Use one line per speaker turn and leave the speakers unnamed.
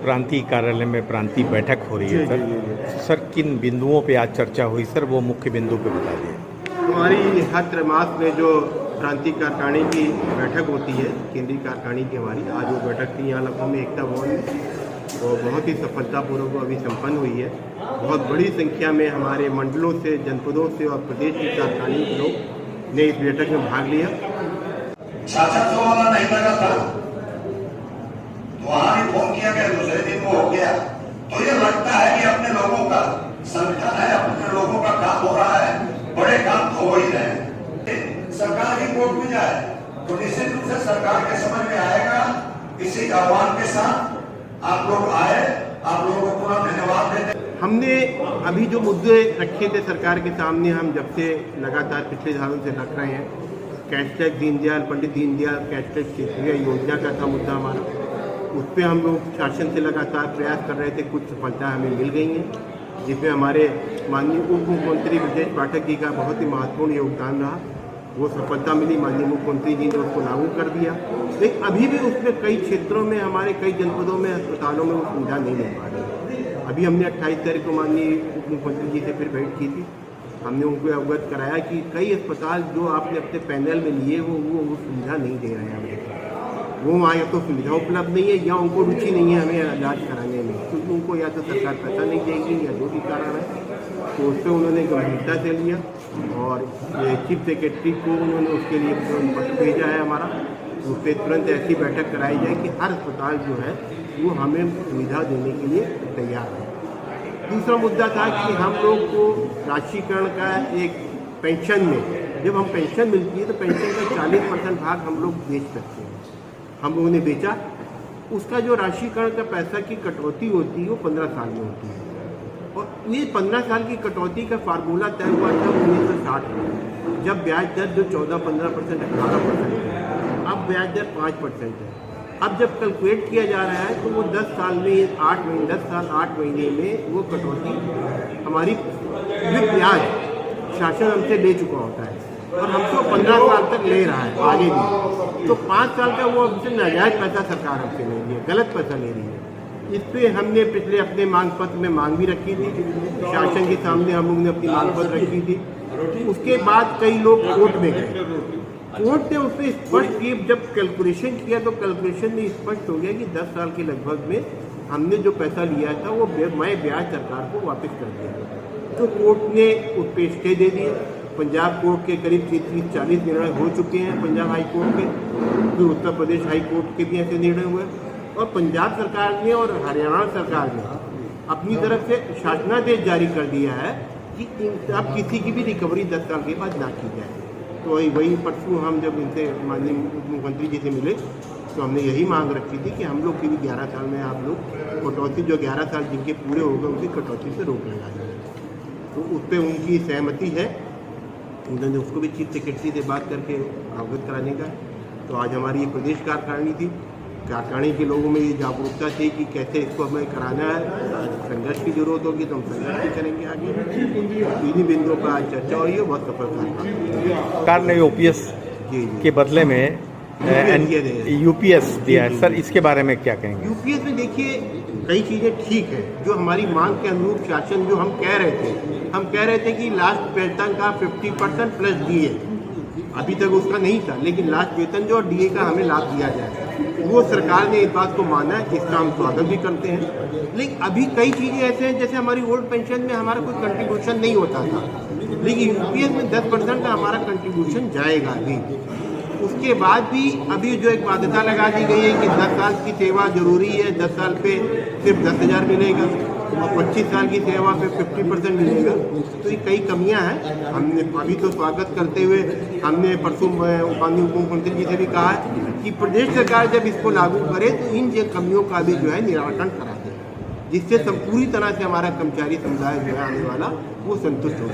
प्रांतीय कार्यालय में प्रांतीय बैठक हो रही है सर। सर किन बिंदुओं पे आज चर्चा हुई सर, वो मुख्य बिंदु पे बता दिए।
हमारी हर त्रैमास में जो प्रांतीय कार्यकारिणी की बैठक होती है, केंद्रीय कार्यकारिणी की हमारी आज वो बैठक थी यहाँ लखनऊ में एकता भवन में, और बहुत ही सफलतापूर्वक अभी संपन्न हुई है। बहुत बड़ी संख्या में हमारे मंडलों से, जनपदों से और प्रदेश की कार्यकारिणी के लोग ने इस बैठक में भाग लिया।
शासन वाला नहीं लगा था तो वहां भी फोन किया गया, दूसरे दिन वो हो गया। तो ये लगता है कि अपने लोगों का संगठन है, अपने लोगों का काम हो रहा है, बड़े काम तो हो ही रहे हैं। सरकार की कोर्ट में जाए तो निश्चित रूप से सरकार के समझ में आएगा। इसी आह्वान के साथ आप लोग आए, आप लोगों को पूरा धन्यवाद देते।
हमने अभी जो मुद्दे रखे थे सरकार के सामने, हम जब से लगातार पिछले सालों से रख रहे हैं, कैशलेस दीनदयाल, पंडित दीनदयाल कैशलेस क्षेत्रीय योजना का था मुद्दा हमारा। उस पर हम लोग शासन से लगातार प्रयास कर रहे थे, कुछ सफलता हमें मिल गई हैं, जिसमें हमारे माननीय उप मुख्यमंत्री ब्रजेश पाठक जी का बहुत ही महत्वपूर्ण योगदान रहा। वो सफलता मिली, माननीय मुख्यमंत्री जी ने उसको लागू कर दिया। लेकिन अभी भी उसमें कई क्षेत्रों में, हमारे कई जनपदों में, अस्पतालों में वो सुविधा नहीं मिल पा रही। अभी हमने 28 तारीख को माननीय उप मुख्यमंत्री जी से फिर भेंट की थी। हमने उनको अवगत कराया कि कई अस्पताल जो आपने अपने पैनल में लिए वो सुविधा नहीं दे रहे हैं हमें। वो वहाँ या तो सुविधा उपलब्ध नहीं है या उनको रुचि नहीं है हमें इलाज कराने में, क्योंकि उनको या तो सरकार पैसा नहीं देगी या जो भी कारण है। तो उस पर उन्होंने गंभीरता से लिया और चीफ सेक्रेटरी को उन्होंने उसके लिए पत्र भेजा है हमारा, उस पर तुरंत ऐसी बैठक कराई जाए कि हर अस्पताल जो है वो हमें सुविधा देने के लिए तैयार है। दूसरा मुद्दा था कि हम लोग को राशिकरण का एक पेंशन में, जब हम पेंशन मिलती है तो पेंशन का 40% भाग हम लोग बेच सकते हैं। हम लोगों ने बेचा। उसका जो राशिकरण का पैसा की कटौती होती है वो 15 साल में होती है, और ये 15 साल की कटौती का फार्मूला तय हुआ था 1960 में, जब ब्याज दर जो 14-15% 18% है, अब ब्याज दर 5% है। अब जब कैलकुलेट किया जा रहा है तो वो 10 साल में 8 महीने, 10 साल 8 महीने में वो कटौती हमारी ब्याज शासन हमसे ले चुका होता है, और हमको 15 साल तक ले रहा है आगे भी। तो 5 साल का वो हमसे नाजायज पैसा सरकार हमसे ले रही है, गलत पैसा ले रही है। इस पर हमने पिछले अपने मांग पत्र में मांग भी रखी थी, शासन के सामने हम लोगों ने अपनी मांग पत्र रखी थी। उसके बाद कई लोग कोर्ट में गए, कोर्ट ने उसमें स्पष्ट की, जब कैलकुलेशन किया तो कैलकुलेशन में स्पष्ट हो गया कि 10 साल के लगभग में हमने जो पैसा लिया था वो मैं ब्याज सरकार को वापस कर दिया। तो कोर्ट ने उस पर स्टे दे दिया। पंजाब कोर्ट के करीब 30-40 निर्णय हो चुके हैं पंजाब हाई कोर्ट के, फिर उत्तर प्रदेश हाई कोर्ट के भी ऐसे निर्णय हुए, और पंजाब सरकार ने और हरियाणा सरकार ने अपनी तरफ से शासनादेश जारी कर दिया है कि अब किसी की भी रिकवरी 10 साल के बाद ना की जाए। तो वही परसों हम जब इनसे माननीय मुख्यमंत्री जी से मिले तो हमने यही मांग रखी थी कि हम लोग की भी 11 साल में आप लोग कटौती, जो 11 साल जिनके पूरे हो गए उनकी कटौती से रोक लगाइए। तो उस पर उनकी सहमति है, उन्होंने उसको भी चीफ सेक्रेटरी से बात करके अवगत कराने का। तो आज हमारी ये प्रदेश कार्यकारिणी थी, कार्यकारिणी के लोगों में ये जागरूकता थी कि कैसे इसको हमें कराना है। संघर्ष की जरूरत होगी तो हम संघर्ष भी करेंगे आगे। तीन बिंदुओं पर आज चर्चा हुई है, बहुत सफलता।
सरकार ने OPS के बदले में UPS दिया है सर, इसके बारे में क्या कहेंगे?
UPS में देखिए कई चीज़ें ठीक है, जो हमारी मांग के अनुरूप शासन, जो हम कह रहे थे कि लास्ट वेतन का 50% प्लस DA, अभी तक उसका नहीं था, लेकिन लास्ट वेतन जो DA का हमें लाभ दिया जाए, वो सरकार ने इस बात को माना है, इसका हम स्वागत भी करते हैं। लेकिन अभी कई चीज़ें ऐसे हैं, जैसे हमारी ओल्ड पेंशन में हमारा कोई कंट्रीब्यूशन नहीं होता था, लेकिन UPS में 10% का हमारा कंट्रीब्यूशन जाएगा अभी। उसके बाद भी अभी जो एक बाध्यता लगा दी गई है कि 10 साल की सेवा जरूरी है, 10 साल पे सिर्फ 10,000 मिलेगा और 25 साल की सेवा पे 50% मिलेगा। तो ये कई कमियां हैं। हमने अभी तो स्वागत करते हुए हमने परसों माननीय उप मुख्यमंत्री जी से भी कहा है कि प्रदेश सरकार जब इसको लागू करे तो इन कमियों का भी जो है निराकरण करा दे, जिससे पूरी तरह से हमारा कर्मचारी समुदाय जो है आने वाला वो संतुष्ट हो।